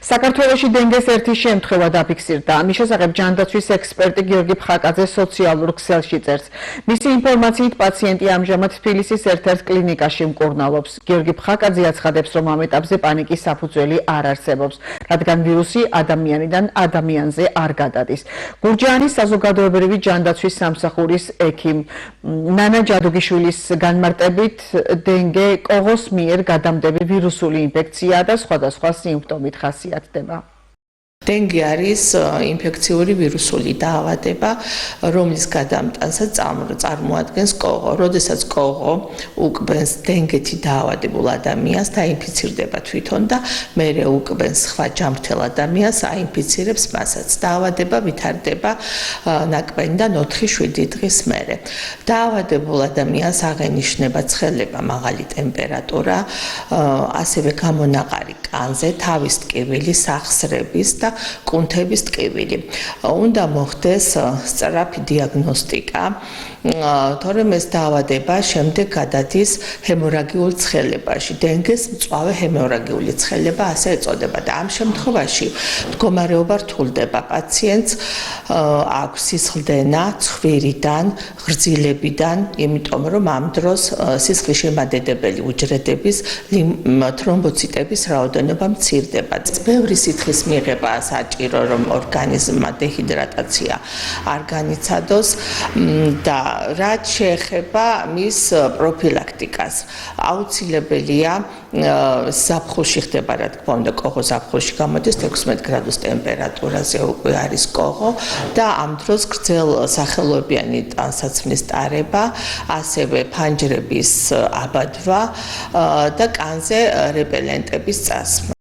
საქართველოში დინგეს ერთი შემთხვევა დაფიქსირდა. ამის შესახებ ჯანდაცვის ექსპერტი გიორგი ფხაკაძე სოციალურ ქსელში წერს. მისი ინფორმაციით პაციენტი ამჟამად თბილისის ერთ-ერთ კლინიკაში მკურნალობს. გიორგი ფხაკაძე აცხადებს, რომ ამ ეტაპზე პანიკის საფუძველი არ არსებობს, რადგან ვირუსი ადამიანიდან ადამიანზე არ გადადის. გურჯაანის საზოგადოებრივი ჯანდაცვის სამსახურის ექიმ ნანა ჯადუგიშვილის განმარტებით, დინგე კოღოს მიერ გადამდები ვირუსული ინფექციაა და სხვადასხვა სიმპტომით ხასიათდება. დინგი არის ინფექციური ვირუსული დაავადება, რომლის გადამტანსაც წარმოადგენს კოღო. როდესაც კოღო უკბენს დინგეთი დაავადებულ ადამიანს, დაინფიცირდება თვითონ და მერე უკბენს სხვა ჯანმრთელ ადამიანს, აინფიცირებს მასაც. დაავადება ვითარდება ნაკბენიდან 4-7 დღის მერე. დაავადებულ ადამიანს აღენიშნება ცხელება, მაღალი ტემპერატურა, ასევე გამონაყარი კანზე, თავის ტკივილი, სახსრების და კუნთების ტკივილი. უნდა მოხდეს სწრაფი დიაგნოსტიკა, თორემ ეს დაავადება შემდეგ გადადის ჰემორაგიულ ცხელებაში. დინგეს მწვავე ჰემორაგიული ცხელება ასე ეწოდება და ამ შემთხვევაში მდგომარეობა რთულდება. პაციენტს აქვს სისხლდენა ცხვირიდან, ღრძილებიდან, იმიტომ რომ ამ დროს სისხლის შემადედებელი უჯრედების თრომბოციტების რაოდენობა მცირდება. ბევრი სითხის მიღება საჭირო, რომ ორგანიზმმა დეჰიდრატაცია არ განიცადოს და რაც შეეხება მის პროფილაქტიკას, აუცილებელია ზაფხულში ხდება, რა თქმა უნდა, კოღო ზაფხულში გამოდის 16 გრადუს ტემპერატურაზე უკვე არის კოღო და ამ დროს გრძელ სახელოებიანი ტანსაცმლის ტარება, ასევე ფანჯრების აბადვა და კანზე რეპელენტების წასვლა.